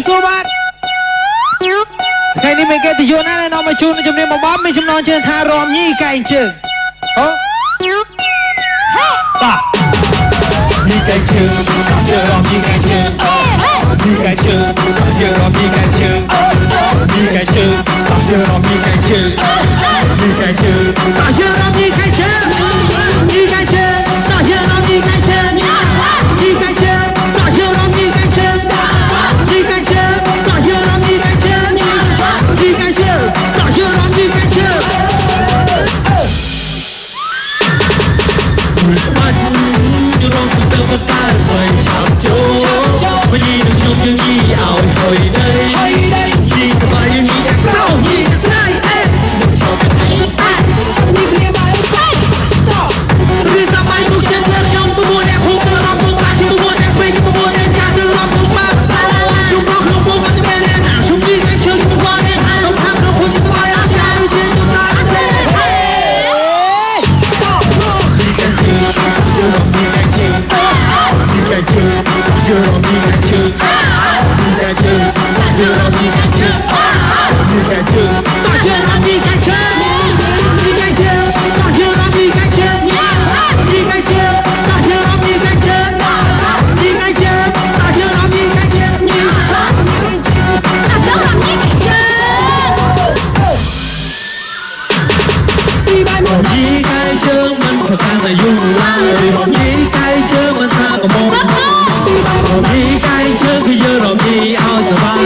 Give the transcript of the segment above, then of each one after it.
สู้บ้านใครนี่ไม่เกตโยนอะไรน้องมาชูนจำเนียนมาบ้าไม่ชำนอนเชิญทารอมยี่ไก่เชิงโอ้ป่ะยี่ไก่เชิงเชื่อรอมยี่ไก่เชิงยี่ไก่เชิงเชื่อรอมยี่ไก่เชิงยี่ไก่เชิงเชื่อรอมยี่ไก่เชิงยี่ไก่เชิงเชื่อรอมยี่ไก่เชิงยี่ไก่เชิงเชื่อรอมยี่ไก่เชิงยี่ไก่เชิงเชื่อรอมยี่ไก่เชิงยี่ไก่เชิงเชื่อรอมยี่ไก่เชิงยี่ไก่เชิงเชื่อรอมยี่ไก่เชิงอยู่รองสุดเติมตาไปชาวโจ้วันนี้ต้องยกยังยี่เอาหอยได้ยี่สบายยังยี่แต่เรายี่จะใส่เอ๊ะนึกชอบกันไหนนี่เพียงมาใช่รีสบายทุกเช้าเธอยอมตัวแดงพุ่งตัวรองตัวตาที่ตัวแดงเป็นตัวแดงชาเธอรองตัวมาซาลาลาชุบร้องชุบร้องจะเป็นแน่นาชุบยี่ไก่เชิงชุบร้องแน่นาต้องทำเราควรจะสบายอาจารย์เชื่อจุดตาเซ่ยี่ไก่เชิงเชื่อรองยี่ไก่เชิงยี่ไก่เชิงเชื่อรองยี่ไก่เชิงยี่ไก่เชิงเชื่อรองยี่ไก่เชิงยี่ไก่เชิงเชื่อรองยี่ไก่เชิงยี่ไก่เชิงเชื่อรองยี่ไก่เชิงยี่ไก่เชิงเชื่อรองยี่ไก่เชิงยี่ไก่เชิงเชื่อรองยี่ไก่เชิงยี่ไก่เชิงเชื่อรองยี่ไก่เชิงสี่ใบหมดยี่ไก่เชิงมันค่อนข้างจะยุ่งยากเลยยี่ไก่เชิงมันท่าก็มองยี่ไก่เชิงคือเยอะเรายี่เอาสบาย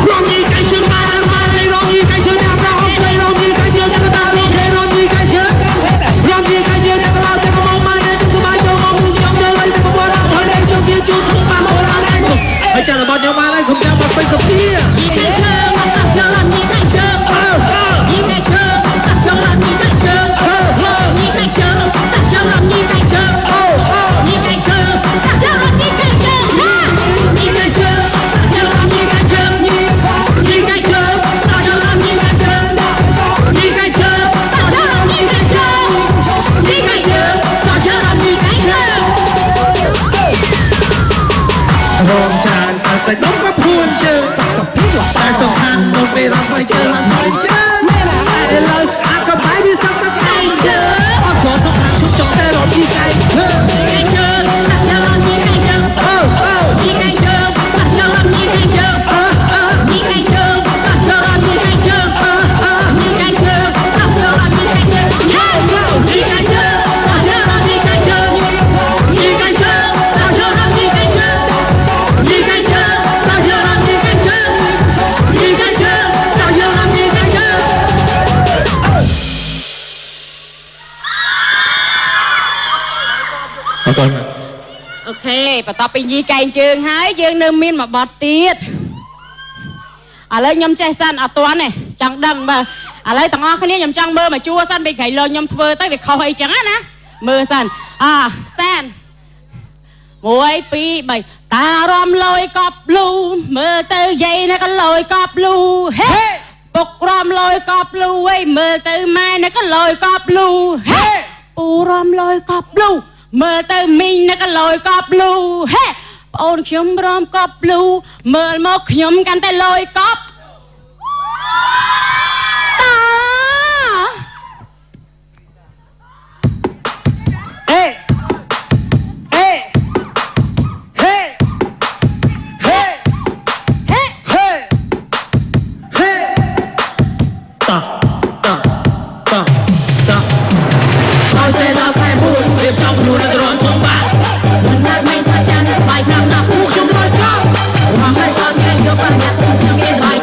รองยี่ไก่เชิงมาเลยรองยี่ไก่เชิงเนี่ยเราเคยรองยี่ไก่เชิงจะตาเราเคยรองยี่ไก่เชิงรองยี่ไก่เชิงเนี่ยเราจะมองมาเนี่ยจะมาจะมองจะเดินเลยจะมาบอกเราเฮ้ยจะยืนจุดทุกมาบอกเราได้ไอ้เจ้าระบอดยังมาได้ผมจะมาเป็นกับพี่ยี่ไก่เชิงตัดเชิงรองยี่ไก่เชิงยี่ไก่เชิงตัดเชิงรองยี่ไก่เชิงยี่ไก่เชิงตัดเชิงรองยี่ไก่เชิงยี่ไก่เชิงตัดเชิงรองยี่ไก่เชิงยี่ไก่เชิงตัดเชิงรองยี่ไก่เชิงยี่ไก่เชิงตัดเชิงรองยี่ไก่เชิงยี่ไก่เชิงตัดเชิงรองยี่ไก่เชิงยี่ไก่เชิงตัดเชิงรองยี่ไก่เชิงรองจานอาศัยน้องก็พูนเชิงแต่สองทางลงไปรับไปเจอรับไปเจอไม่ได้เลยอาก็ไปที่สักตะไคร้เจอขอสองทางชุบจงแต่รอที่ใจยี่ไก่เชิงตัดเชิงรองยี่ไก่เชิงยี่ไก่เชิงตัดเชิงรองยี่ไก่เชิงยี่ไก่เชิงตัดเชิงรองยี่ไก่เชิงยี่ไก่เชิงตัดเชิงรองยี่ไก่เชิงยี่ไก่เชิงตัดเชิงรองยี่ไก่เชิงยี่ไก่เชิงตัดเชิงรองยี่ไก่เชิงยี่ไก่เชิงตัดเชิงรองยี่ไก่เชิงยี่ไก่เชิงตัดเชิงรองยี่ไก่เชิงโอเคปะต่อไปยีไก่เจิงหายเจิงเนิมมินมาบอดตีดอะไรยำใจสั้นเอาตัวนี่จังดังบ่อะไรต่างอ้อคนนี้ยำจังเบอร์มาจัวสั้นไปไข่ลอยยำเบอร์ตั้งแต่เขาให้จังนะเบอร์สั้นสแตนมวยปีใบตารอมลอยกอบลูเมื่อเตยใหญ่นะก็ลอยกอบลูเฮ้ปกรอมลอยกอบลูเว้ยเมื่อเตยไม้นะก็ลอยกอบลูเฮ้ปูรอมลอยกอบลูเมื่อเตยมิงนะก็ลอยกอบลูเฮ้ปอนขยมรอมกอบลูเมื่อมกขยมกันแต่ลอยกอบตาเฮ้เฮ้เฮ้เฮ้เฮ้เฮ้เฮ้ตาตาตาตาเอาใจเราแค่พูดเรียบเจ้าขนูและร้อนของบ้านมันนักไม่พอใจสบายครั้งนับผู้ชมรอยเท้าความให้ตอนแก่ยกปัญญาผู้ชมเกยบาย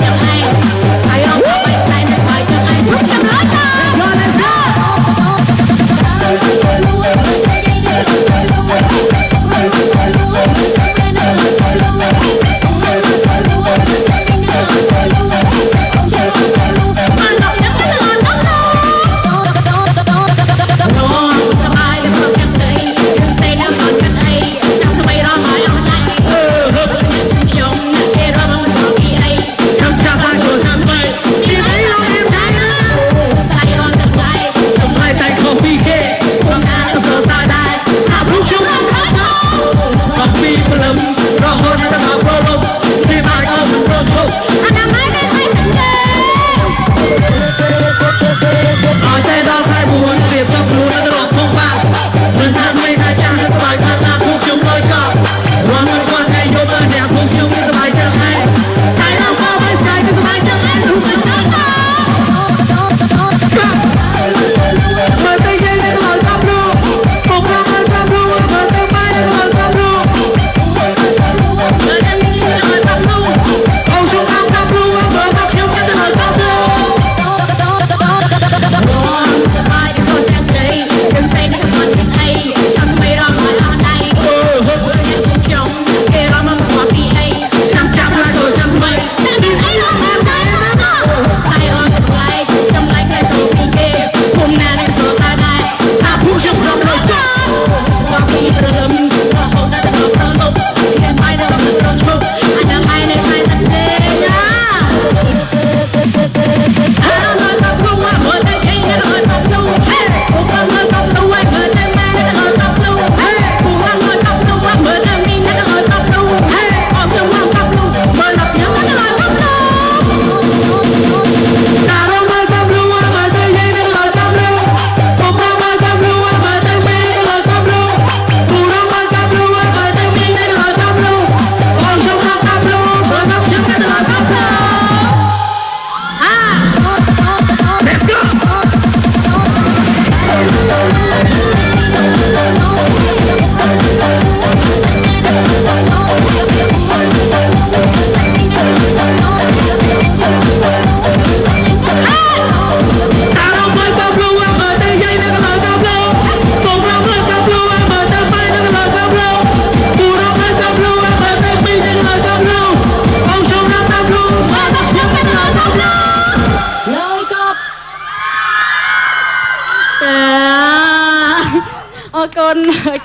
ôi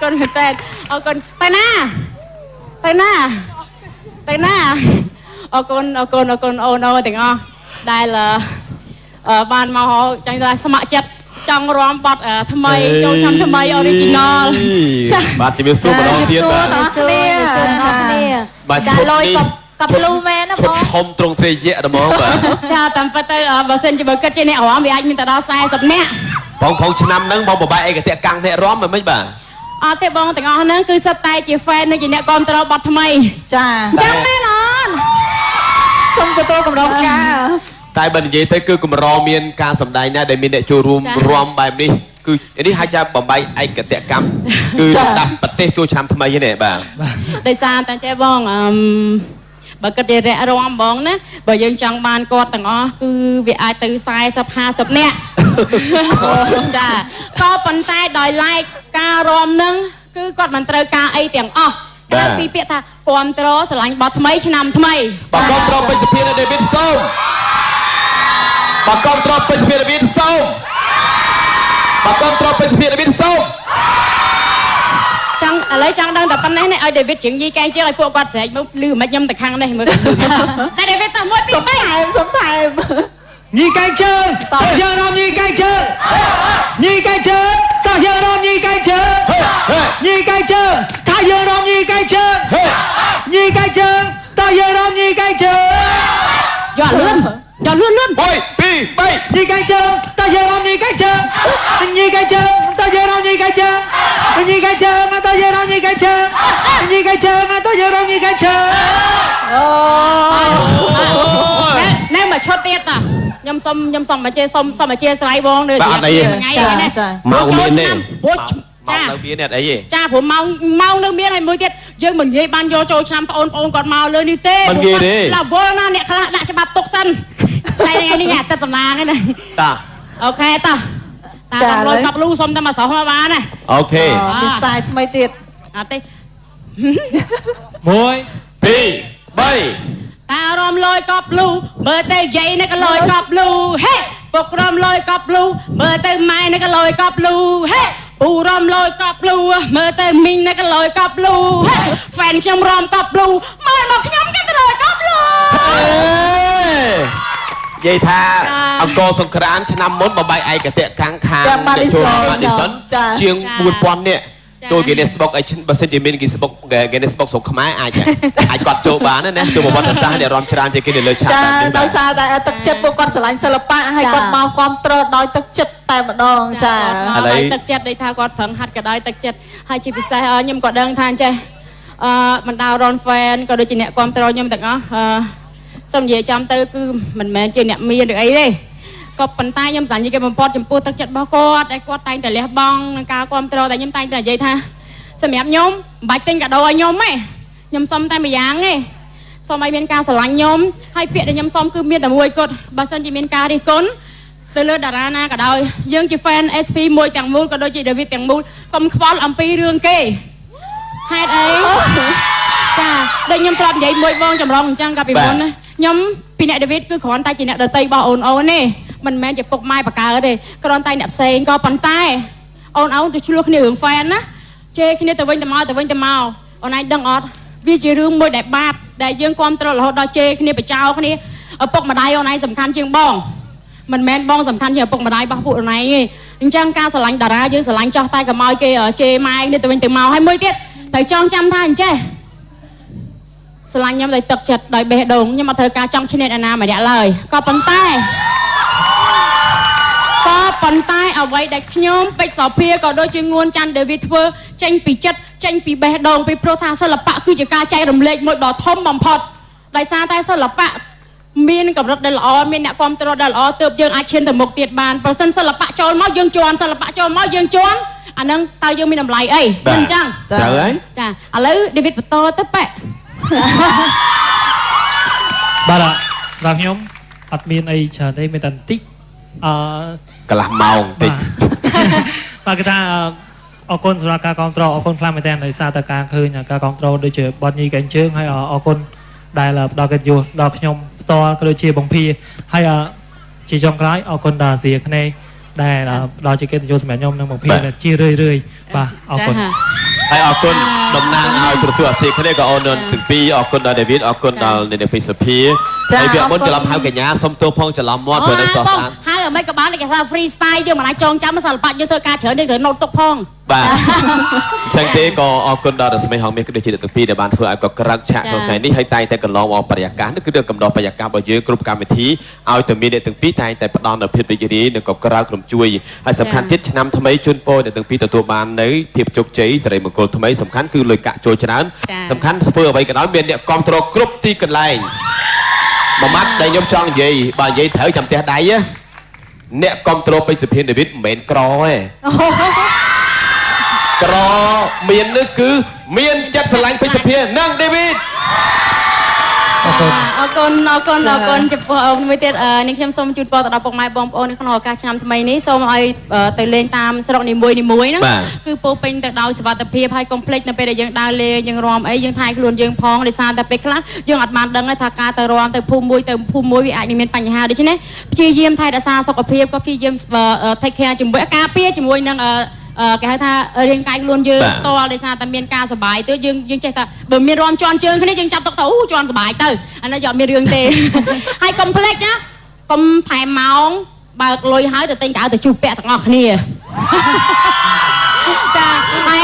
con người tên ôi con tay na ôi con ôi tiếng o đây là ban màu họ tranh ra sắm chặt trong rom bọt tham mây châu chăm tham mây original បាទជំរាបសួរម្ដងទៀតបាទចាលយกับลูแม่นะបងធំត្រង់ត្រេយៈហ្មងបាទចាតាមពិតទៅបើសិនជាបើគិតជាអ្នករំវាអាចមានតែដល់40នាក់បងឆ្នាំហ្នឹងបងបបែកឯកតេកាំងអ្នករំមិនបាទអត់ទេបងទាំងអស់ហ្នឹងគឺសិតតែជា fan និងជាអ្នកគ្រប់គ្រងបទថ្មីចាអញ្ចឹងមែនអត់សូមទទួលកម្រងការតែបើនិយាយទៅគឺកម្រមានការសម្ដែងណាដែលមានអ្នកចូលរួមរំបែបនេះគឺនេះហៅថាបំបីឯកតេកម្មគឺដាក់ប្រទេសចូលឆ្នាំថ្មីនេះបាទដោយសារតែចេះបងបើគិតជារយៈរំបងណាបើយើងចង់បានគាត់ទាំងអស់គឺវាអាចទៅ40 50នាក់ចាក៏ប៉ុន្តែដោយឡែកការរំនឹងគឺគាត់មិនត្រូវការអីទាំងអស់ក្រៅពីពាក្យថាគ្រប់ត្រស្រឡាញ់បទថ្មីឆ្នាំថ្មីបើគ្រប់ត្រពេញសភាដេវីតសូមបើគ្រប់ត្រពេញសភាដេវីតសូមបើគ្រប់ត្រពេញសភាដេវីតសូមចង់ឥឡូវចង់ដឹងតែប៉ុណ្ណេះនេះឲ្យ David ជើងយីកែជើងឲ្យពួកគាត់ស្រែកមកលឺមិនខ្ញុំទៅខាងនេះមើលតែ David ទៅមួយពីរបីសុំថែមញីកែជើងតោះយើងរំញីកែជើងញីកែជើងតោះយើងរំញីកែជើងញីកែជើងថាយើងរំញីកែជើងញីកែជើងតោះយើងរំញីកែជើងយកលឿន1 2 3ញីកែជើងតោះយើងរំញីកែជើងញីកែជើងតោះយើងរំញីកែជើងញីកែជើងតោះយើងរំញីកែជើងញីកែជើងតោះយើងរំញីកែជើងអូណែមកឈុតទៀតតាខ្ញុំសុំមកជេសុំមកជេស្រ័យបងនៅថ្ងៃនេះមកមានទេពុជចានៅមានអត់អីទេចាព្រោះម៉ោងនៅមានហើយមួយទៀតយើងមិននិយាយបានយកចូលឆ្នាំបងប្អូនគាត់មកលើនេះទេឡាវល់ណាអ្នកខ្លះដាក់ច្បាប់ទុកសិនតែថ្ងៃនេះអាទិត្យសំណាងហ្នឹងតាអូខេតាដល់លុយកប់លូសុំតែមកស្រោះមកបានណាអូខេវិស័យថ្មីទៀតអត់ទេ1 2 3តារំលយកប់លូមើលទៅយាយនេះក៏លយកប់លូហេពុករំលយកប់លូមើលទៅម៉ែនេះក៏លយកប់លូហេពូរំលយកប់លូមើលទៅមីងនេះក៏លយកប់លូហេហ្វេនខ្ញុំរំកប់លូមើលមកខ្ញុំក៏លយកប់លូនិយាយថាអង្គរសង្ក្រានឆ្នាំមុនបបែកឯកតេខាងអ្នកចូលបាននេះសិនជាង 4000 នាក់ចូល Guinness Book ឲ្យបើសិនជាមាន Guinness Book ស្រុកខ្មែរអាចគាត់ចូលបានណាចូលប្រវត្តិសាស្ត្រអ្នករំច្រើនជាងគេនៅលើឆាកតែនេះដោយសារតែទឹកចិត្តពួកគាត់ស្រឡាញ់សិល្បៈហើយគាត់មកគ្រប់គ្រងដោយទឹកចិត្តតែម្ដងចាឥឡូវទឹកចិត្តដូចថាគាត់ប្រឹងហាត់ក៏ដោយទឹកចិត្តហើយជាពិសេសខ្ញុំក៏ដឹងថាចេះបណ្ដារ៉ុនហ្វេនក៏ដូចជាអ្នកគ្រប់គ្រងខ្ញុំទាំងអស់សូមនិយាយចំទៅគឺមិនមែនជាអ្នកមានឬអីទេក៏ប៉ុន្តែខ្ញុំសញ្ញាគេបំផុតចំពោះទឹកចិត្តរបស់គាត់ដែលគាត់តែងតែលះបង់នឹងការគ្រប់គ្រងតែខ្ញុំតែងតែនិយាយថាសម្រាប់ខ្ញុំមិនបាច់ទិញកាដូឲ្យខ្ញុំទេខ្ញុំសុំតែម្យ៉ាងទេសូមឲ្យមានការស្រឡាញ់ខ្ញុំហើយពាក្យដែលខ្ញុំសុំគឺមានតែមួយគត់បើសិនជាមានការរិះគន់ទៅលើតារាណាក៏ដោយយើងជា fan SP មួយទាំងមូលក៏ដូចជា David ទាំងមូលកុំខ្វល់អំពីរឿងគេហេតុអីចាដូចខ្ញុំប្រាប់និយាយមួយបងចម្រងអញ្ចឹងកាលពីមុនណាខ្ញុំពីអ្នក David គឺគ្រាន់តែជាអ្នកដតីរបស់អូនទេមិនមែនជាពុកម៉ែបកើទេគ្រាន់តែអ្នកផ្សេងក៏ប៉ុន្តែអូនទៅឆ្លោះគ្នារឿង fan ណាជេរគ្នាទៅវិញទៅមកអូនឯងដឹងអត់វាជារឿងមួយដែលបាបដែលយើងគ្រប់គ្រងរហូតដល់ជេរគ្នាបចោលគ្នាឪពុកម្ដាយអូនឯងសំខាន់ជាងបងមិនមែនបងសំខាន់ជាងឪពុកម្ដាយរបស់ពួកអូនឯងទេអញ្ចឹងការស្រឡាញ់តារាយើងស្រឡាញ់ចោះតែកុំឲ្យគេជេរម៉ែគ្នាទៅវិញទៅមកហើយមួយទៀតត្រូវចងចាំថាអញ្ចេះស្រឡាញ់ខ្ញុំដោយទឹកចិត្តដោយបេះដូងខ្ញុំអត់ត្រូវការចង់ឈ្នះអ្នកណាម្នាក់ឡើយក៏ប៉ុន្តែអ្វីដែលខ្ញុំពេជ្រសោភាក៏ដូចជាងួនច័ន្ទ David ធ្វើចេញពីចិត្តចេញពីបេះដូងពីព្រោះថាសិល្បៈគឺជាការចែករំលែកមួយដ៏ធំបំផុតដោយសារតែសិល្បៈមានកម្រិតដែលល្អមានអ្នកគ្រប់គ្រងដែលល្អទើបយើងអាចឈានទៅមុខទៀតបានប្រសិនសិល្បៈចូលមកយើងជន់សិល្បៈចូលមកយើងជន់អាហ្នឹងតើយើងមានតម្លៃអីមិនអញ្ចឹងត្រូវហើយចាឥឡូវ David បន្តទៅប៉ែបាទសម្រាប់ខ្ញុំអត់មានអីច្រើនទេមានតែបន្តិចកន្លះម៉ោងតិចបាទគេថាអរគុណសម្រាប់ការគ្រប់គ្រងអរគុណខ្លាំងមែនទែនដោយសារតែការឃើញការគ្រប់គ្រងដូចជាបទញីកែងជើងហើយអរគុណដែលផ្ដល់កិត្តិយសដល់ខ្ញុំផ្ទាល់ក៏ដូចជាបងភាហើយជាចុងក្រោយអរគុណដល់អាស៊ីអាគ្នេយ៍ ដែលដល់ជាកិត្តិយសសម្រាប់ខ្ញុំនឹងមកភីជារឿយបាទអរគុណ ហើយអរគុណតំណាងឲ្យទូរទស្សន៍អាស៊ីគ្នាក៏អូនទាំងពីរអរគុណដល់ដាវីតអរគុណដល់អ្នកពេជ្រសុភាហើយវាមុនច្រឡំហៅកញ្ញាសុំទោសផងច្រឡំមាត់ព្រោះនៅសោះស្អាតហើយអ្មេក៏បានគេថា free style យើងមិនអាចចងចាំសិល្បៈយើងធ្វើការច្រើនយើងត្រូវ note ទុកផង បាទអញ្ចឹងទេក៏អរគុណដល់រស្មីហងមាសក៏ដូចជាអ្នកទាំងពីរដែលបានធ្វើឲ្យក៏ក្រើកឆាកក្នុងថ្ងៃនេះហើយតែងតែកន្លងមកបរិយាកាសនេះគឺរឿងកំដរបរិយាកាសរបស់យើងគ្រប់កម្មវិធីឲ្យតែមានអ្នកទាំងពីរតែងតែផ្ដល់នូវភាពរីករាយនិងក៏ក្រើកក្រុមជួយហើយសំខាន់ទៀតឆ្នាំថ្មីជូនពរអ្នកទាំងពីរទទួលបាននៅភាពជោគជ័យសិរីមង្គលថ្មីសំខាន់គឺលុយកាក់ចូលច្រើនសំខាន់ធ្វើអ្វីក៏ដោយមានអ្នកគ្រប់គ្រងគ្រប់ទីកន្លែងមួយម៉ាត់ដែលខ្ញុំចង់និយាយបើនិយាយត្រូវចាំផ្ទះដៃអ្នកគ្រប់គ្រងពេជ្រសុភាដាវីតមិនមែនក្រទេក្រមាននេះគឺមានចិត្តស្រឡាញ់ពេជ្រសុភានិងដាវីតអរគុណអរគុណអរគុណអរគុណចំពោះអូនមួយទៀតនេះខ្ញុំសូមជូនពរទៅដល់ពុកម៉ែបងប្អូនក្នុងឱកាសឆ្នាំថ្មីនេះសូមឲ្យទៅលេងតាមស្រុកនីមួយហ្នឹងគឺពោពេញទៅដោយសុវត្ថិភាពហើយកុំភ្លេចនៅពេលដែលយើងដើរលេងយើងរាំអីយើងថែខ្លួនយើងផងដោយសារតែពេលខ្លះយើងអត់បានដឹងថាការទៅរាំទៅភូមិមួយវាអាចនឹងមានបញ្ហាដូច្នេះព្យាយាមថែរក្សាសុខភាពក៏ព្យាយាម take care ជាមួយការពារជាមួយនឹងគេហៅថារាងកាយខ្លួនយើងតលដោយសារតែមានការសុបាយទៅយើងចេះថាបើមានរំជន់ជើងគ្នាយើងចាប់ទុកទៅអូជន់សុបាយទៅអានេះយកមានរឿងទេហើយកុំភ្លេចណាកុំថែម៉ោងបើកលុយហើយទៅទិញកៅទៅជុះពាក់ទាំងអស់គ្នាចា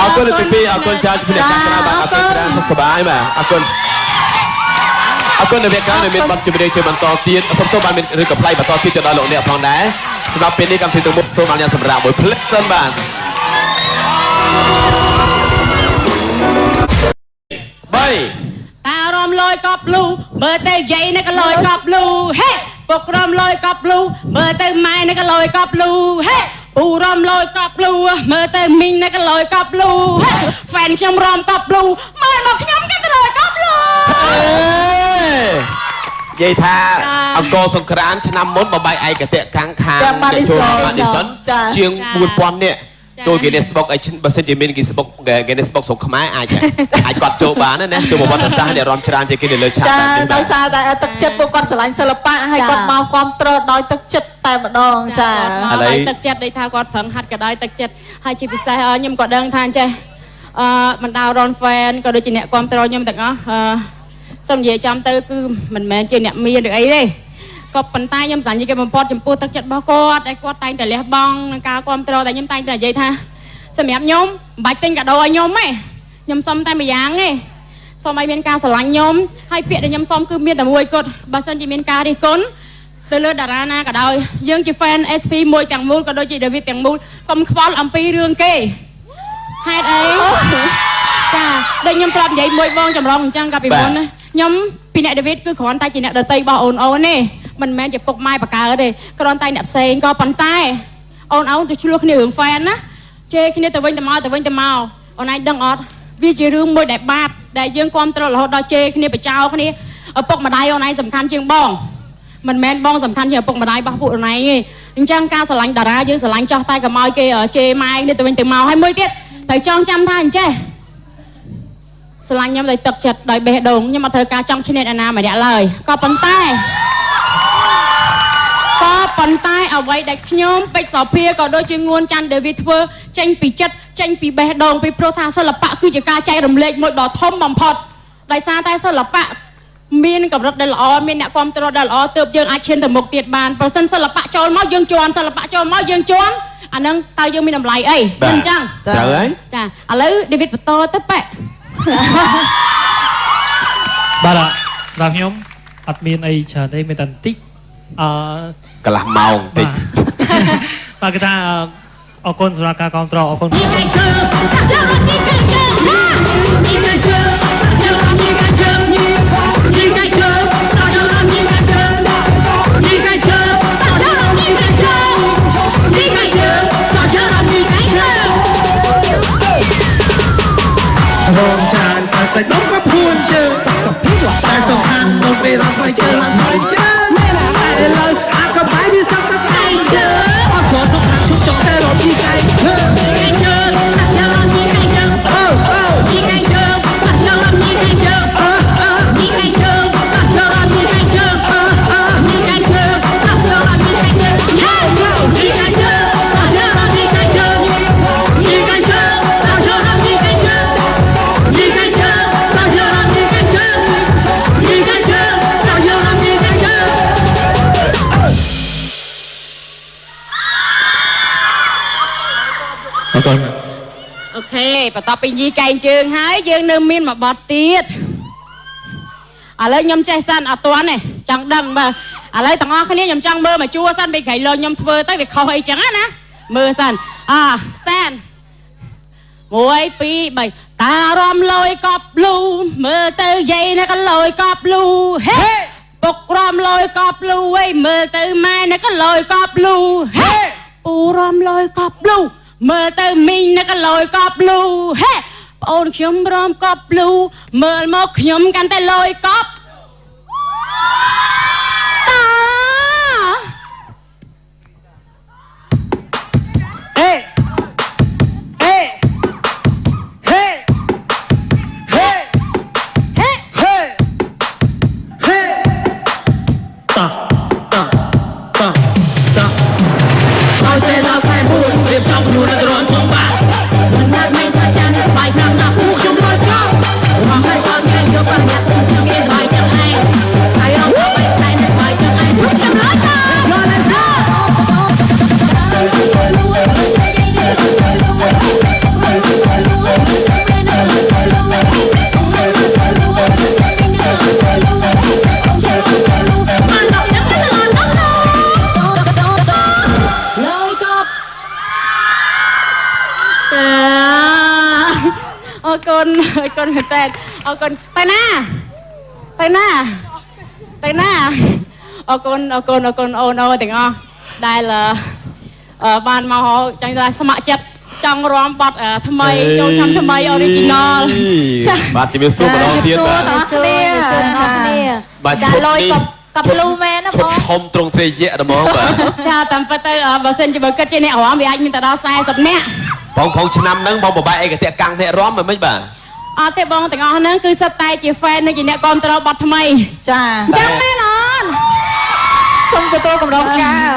អរគុណទីពីរអរគុណច្រើនជំរាបការក្រៅបាទអរគុណច្រើនសុខសប្បាយបាទអរគុណអរគុណនៅវគ្គក្រោយមានបទជំរាបជឿបន្តទៀតសូមទោសបានមានរឿងកំ pl ៃបន្តទៀតទៅដល់លោកអ្នកផងដែរសម្រាប់ពេលនេះកម្មវិធីទាំងមុខសូមអនុញ្ញាតសម្រាប់មួយភ្លេចសិនបាទតារំលយកប់លូមើលទៅយាយនេះក៏លយកប់លូហេពុករំលយកប់លូមើលទៅម៉ែនេះក៏លយកប់លូហេពូរំលយកប់លូមើលទៅមីងនេះក៏លយកប់លូហេហ្វេនខ្ញុំរំកប់លូមើលមកខ្ញុំគេក៏លយកប់លូនិយាយថាអង្គរសង្ក្រានឆ្នាំមុនបបែកឯកតេខាងអ្នកចូលបានឌីសុនជាង 4000 នាក់ចូល Guinness Book ឲ្យបើសិនជាមាន Guinness Book ស្រុកខ្មែរអាចគាត់ចូលបានណាចូលប្រវត្តិសាស្ត្រដែលរំច្រើនជាងគេនៅលើឆាកតែនេះដោយសារតែទឹកចិត្តពួកគាត់ស្រឡាញ់សិល្បៈហើយគាត់មកគ្រប់គ្រងដោយទឹកចិត្តតែម្ដងចាឥឡូវទឹកចិត្តដូចថាគាត់ប្រឹងហាត់ក៏ដោយទឹកចិត្តហើយជាពិសេសខ្ញុំក៏ដឹងថាចេះបណ្ដា Ron fan ក៏ដូចជាអ្នកគ្រប់គ្រងខ្ញុំទាំងអស់សូមនិយាយចំទៅគឺមិនមែនជាអ្នកមានឬអីទេក៏ប៉ុន្តែខ្ញុំសញ្ញាគេបំផុតចំពោះទឹកចិត្តរបស់គាត់ដែលគាត់តែងតែលះបង់នឹងការគ្រប់គ្រងតែខ្ញុំតែងតែនិយាយថាសម្រាប់ខ្ញុំមិនបាច់ទិញកាដូឲ្យខ្ញុំទេខ្ញុំសុំតែម្យ៉ាងទេសូមឲ្យមានការស្រឡាញ់ខ្ញុំហើយពាក្យដែលខ្ញុំសុំគឺមានតែមួយគត់បើសិនជាមានការរិះគន់ទៅលើតារាណាក៏ដោយយើងជា fan SP មួយទាំងមូលក៏ដូចជា David ទាំងមូលកុំខ្វល់អំពីរឿងគេហេតុអីចាដូចខ្ញុំប្រាប់និយាយមួយបងចម្រងអញ្ចឹងកាលពីមុនណាខ្ញុំពីអ្នក David គឺគ្រាន់តែជាអ្នកដតីរបស់អូនទេមិនមែនជាពុកម៉ែបកើទេគ្រាន់តែអ្នកផ្សេងក៏ប៉ុន្តែអូនទៅឆ្លោះគ្នារឿង fan ណាជេរគ្នាទៅវិញទៅមកអូនឯងដឹងអត់វាជារឿងមួយដែលបាបដែលយើងគ្រប់គ្រងរហូតដល់ជេរគ្នាបចោលគ្នាឪពុកម្ដាយអូនឯងសំខាន់ជាងបងមិនមែនបងសំខាន់ជាងឪពុកម្ដាយរបស់ពួកអូនឯងទេអញ្ចឹងការស្រឡាញ់តារាយើងស្រឡាញ់ចោះតែកុំឲ្យគេជេរម៉ែគ្នាទៅវិញទៅមកហើយមួយទៀតត្រូវចងចាំថាអញ្ចេះស្រឡាញ់ខ្ញុំដោយទឹកចិត្តដោយបេះដូងខ្ញុំអត់ត្រូវការចង់ឈ្នះអ្នកណាម្នាក់ឡើយក៏ប៉ុន្តែអ្វីដែលខ្ញុំពេជ្រសុភាក៏ដូចជាងួនច័ន្ទដេវីធ្វើចេញពីចិត្តចេញពីបេះដូងពីព្រោះថាសិល្បៈគឺជាការចែករំលែកមួយដ៏ធំបំផុតដោយសារតែសិល្បៈមានកម្រិតដែលល្អមានអ្នកគ្រប់គ្រងដែលល្អទើបយើងអាចឈានទៅមុខទៀតបានប្រសិនសិល្បៈចូលមកយើងជន់សិល្បៈចូលមកយើងជន់អាហ្នឹងតើយើងមានតម្លៃអីមិនអញ្ចឹងត្រូវហើយចាឥឡូវដេវីតបន្តទៅប៉បាទសម្រាប់ខ្ញុំអត់មានអីច្រើនទេមានតែបន្តិចកន្លះម៉ោងតិចបាទគេថាអរគុណសម្រាប់ការគ្រប់គ្រងអរគុណរងចានតែសាច់ដុំក៏ភួនជើងសុខភាពតែសំខាន់ដល់ពេលរត់ទៅជើងហើយជើងឥឡូវអាក៏បាយវាសុខតែឯងជើងអត់ចូលសុខជុំចង់តែរត់ពីឯងជើងជើងតែរត់ពីឯងជើងពីឯងជើងតែរត់ពីឯងជើងពីឯងជើងតែរត់ពីឯងជើងពីឯងជើងតែរត់ពីឯងជើងពីឯងជើង អរគុណ អូខេបន្ទាប់ពីយីកែងជើងហើយយើងនៅមានមួយបទទៀតឥឡូវខ្ញុំចេះសិនអត់ទាន់ទេចង់ដឹងបើឥឡូវទាំងអស់គ្នាខ្ញុំចង់មើលមកជួសិនពីក្រៃលោខ្ញុំធ្វើទៅវាខុសអីចឹងណាមើលសិនstand 1 2 3តារំលយកប់លូមើលទៅយាយណាក៏លយកប់លូហេពុករំលយកប់លូអីមើលទៅម៉ែណាក៏លយកប់លូហេពូរំលយកប់លូមើលទៅមីងណាក៏លយកប់លូហេប្អូនខ្ញុំរំកប់លូមើលមកខ្ញុំកាន់តែលយកប់តាអេអេហេហេហេហេហេតាតាតាតាเอาใจเราแค่พูดเรียบtrongខ្លួនរំផងបាមិនណាស់មិនថាចានស្បាយខ្លាំងណាស់ពួកខ្ញុំរត់ក្រោមមកឲ្យគាត់ញ៉ៃយកបរិញ្ញាបត្រខ្ញុំគេស្បាយចឹងឯងស្អីអត់ទៅស្អីស្បាយចឹងឯងពួកខ្ញុំរត់ក្រោម Let's go អរគុណមែនតើអរគុណទៅណាអរគុណអូនទាំងអស់ដែលបានមកចាញ់ថាស្ម័គ្រចិត្តចង់រាំបទថ្មីចូលឆ្នាំថ្មី original ចាបាទជំរាបសួរម្ដងទៀតបាទចាលយកប់លូមែនណាបងធំត្រង់ទ្រេយៈហ្មងបាទចាតាមពិតទៅបើសិនជាបើគិតជាអ្នករាំវាអាចមានទៅដល់40នាក់បងឆ្នាំហ្នឹងបងបបែកឯកតេកាំងអ្នករាំមិនបាទអត់ទេបងទាំងអស់ហ្នឹងគឺសិតតែជា fan និងជាអ្នកគ្រប់គ្រងបទថ្មីចាអញ្ចឹងមែនអូនសូមទទួលកម្រងការ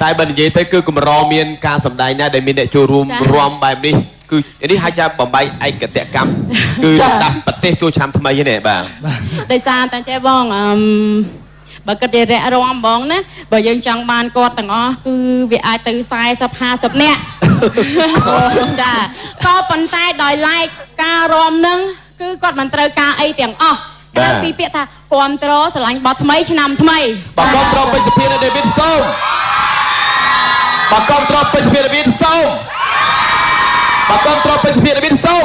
តែបើនិយាយទៅគឺកម្រមានការសម្ដែងណាដែលមានអ្នកចូលរួមរាំបែបនេះគឺនេះហៅថាបំបីឯកតេកម្មគឺដាក់ប្រទេសចូលឆ្នាំថ្មីនេះបាទដោយសារតែចេះបងបើគិតជារយៈរាំបងណាបើយើងចង់បានគាត់ទាំងអស់គឺវាអាចទៅ40 50នាក់ចាក៏ប៉ុន្តែដោយឡែកការរាំនឹងគឺគាត់មិនត្រូវការអីទាំងអស់ក្រៅពីពាក្យថាគ្រប់ត្រស្រឡាញ់បទថ្មីឆ្នាំថ្មីបើគ្រប់ត្រពេញសភាដេវីតសូមបើគ្រប់ត្រពេញសភាដេវីតសូមបើគ្រប់ត្រពេញសភាដេវីតសូម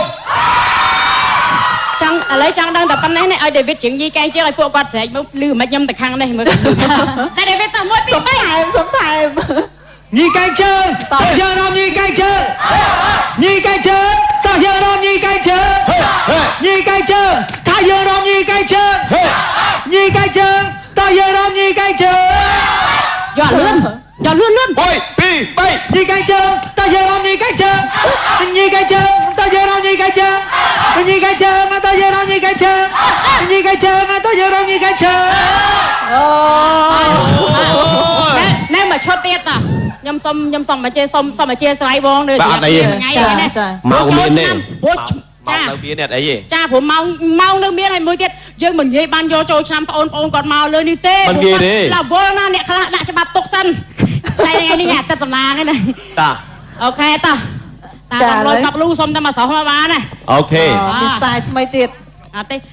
ចង់ឥឡូវចង់ដឹងតែប៉ុណ្ណេះនេះឲ្យ David ជើងយីកែងជើងឲ្យពួកគាត់ស្រែកមកលឺមិនខ្ញុំទៅខាងនេះមើលតែ David ទៅ1 2 3សុំថែមញីកែងជើងតោះយើងរំញីកែងជើងញីកែងជើងតោះយើងរំញីកែងជើងញីកែងជើងថាយើងរំញីកែងជើងញីកែងជើងតោះយើងរំញីកែងជើងយកលឿន1 2 3ញីកែងជើងតោះយើងរំញីកែងជើងញីកែងជើងតោះយើងរំញីកែងជើងញីកែងជើងតោះយើងរំញីកែងជើងញីកែងជើងតោះយើងរំញីកែងជើងណែមកឈុតទៀតតាខ្ញុំសុំមកជេសុំមកជេស្រ័យបងនៅថ្ងៃនេះមកមាននេះចានៅមានអត់អីទេចាព្រោះម៉ោងនៅមានហើយមួយទៀតយើងមិននិយាយបានយកចូលឆ្នាំបងប្អូនគាត់មកលើនេះទេមិននិយាយទេឡាវល់ណាអ្នកខ្លះដាក់ច្បាប់ទុកសិនតែថ្ងៃនេះអាទិត្យសំឡាងហ្នឹងណាតាអូខេតាតាមលុយកប់លូសុំតែមកស្រោះមកបានណាអូខេមានខ្សែថ្មីទៀតអត់ទេ1 2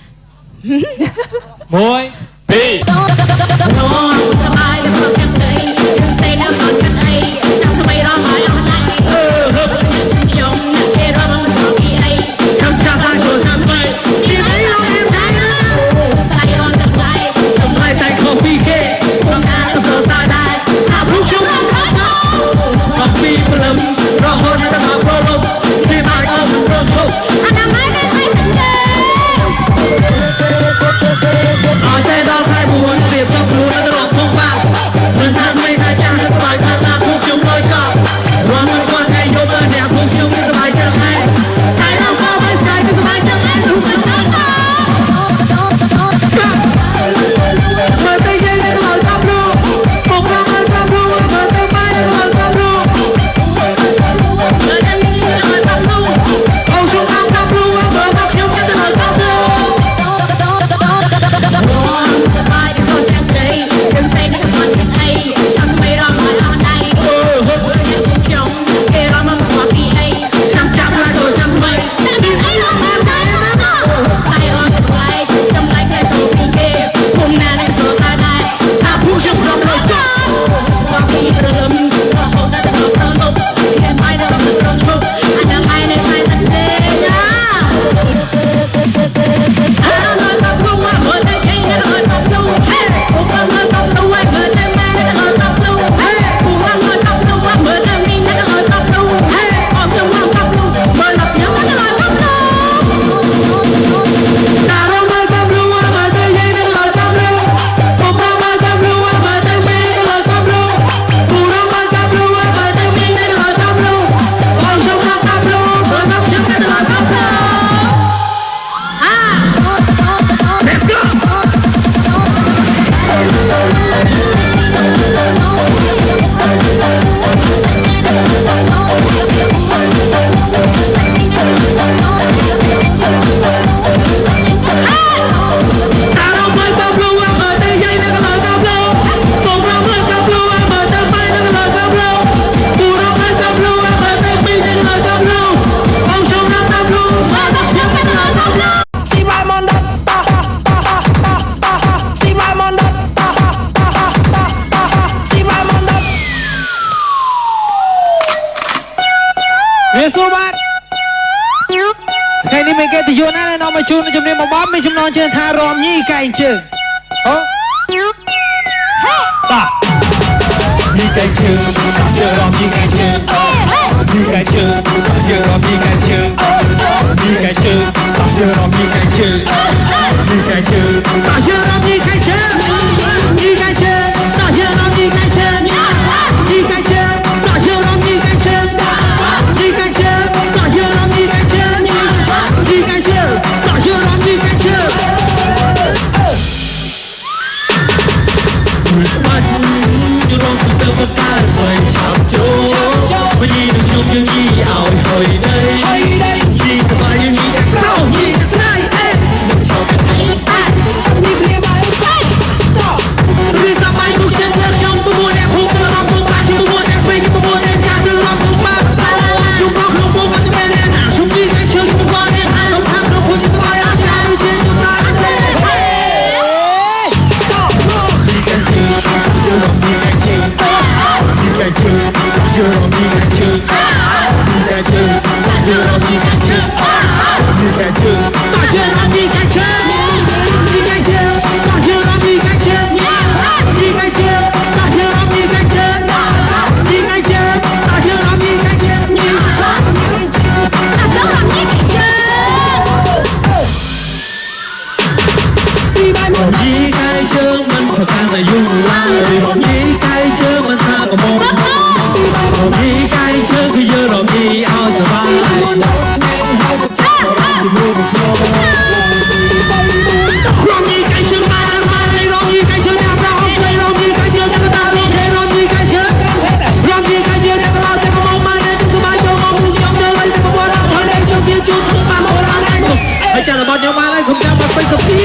សបាយដល់មកស្រីស្រីនៅអត់កាត់អីចាំថ្មីរំហើយអត់ណាខ្ញុំអ្នកគេរំពីអីចាំចាំបានចូលតាមទៅពីអីរំemដែរស្រីរំកាត់ដៃខ្ញុំមិនតែខុសពីគេខ្ញុំអាចទៅសារដែរថាព្រោះខ្ញុំអត់មកពីព្រលឹមរហូតដល់ប្រលប់ពីបាយអត់ប្រឈប់អាណាមតែស្អីសង្កេអត់តែដល់ខែ4រៀបចំខ្លួនទៅរកផង មកជួនជំនាញមកបបមានចំណងជើងថារំញីកែងជើងអូតាញីកែងជើងជើងរំញីកែងជើងញីកែងជើងជើងរំញីកែងជើងញីកែងជើងជើងរំញីកែងជើងញីកែងជើងជើងរំញីកែងជើងញីកែងជើងជើងរំញីកែងជើងញីកែងជើងជើងរំញីកែងជើងញីកែងជើងជើងរំញីកែងជើងញីកែងជើងជើងរំញីកែងជើងបាច់យល់ទៅទៅបកាយវិញឆាប់ចូលវិញនឹងខ្ញុំយើងយីឲ្យហើយđâyយីស្បាយយើងយីតែក្រោយយីតែស្នាយអេនឹងចោលតែចាំនេះព្រាបាយតោះរីសបាយទុកជាខ្ញុំទៅមួយអ្នកភូមិរំទុកបាក់ទៅមួយអ្នកពេកទៅមួយអ្នកចាស់ទៅរំទុកបាក់សាឡាជុំមកក្នុងពុកអត់ទៅមែនណាជុំយីតែជើងទៅមកអ្នកហើយទៅខាងទៅពុជស្បាយអត់ចាយជាជំរាបសេយីកាជើជើរំយីកាជើយីកាជើជើរំយីកាជើយីកាជើជើរំយីកាជើយីកាជើជើរំយីកាជើយីកាជើជើរំយីកាជើយីកាជើជើរំយីកាជើយីកាជើជើរំយីកាជើយីកាជើជើរំយីកាជើស៊ីបាយមកយីកាជើមិនប្រកាន់តែយូរឡើយយីកាជើមិនថាកុំមកយីកាជើគឺយើងរំយីឲ្យសប្បាយរំយីកាជើបានរំយីកាជើអ្នកប្រោរំយីកាជើអ្នកតារំយីកាជើរំយីកាជើអ្នកឡោតែមកមកនេះគឺបានចូលមកខ្ញុំទៅឲ្យទៅបរហើយជុំជាជួបមកមករ៉ាហើយចាំរបស់ខ្ញុំបានហើយខ្ញុំចាំមកពេញទៅពី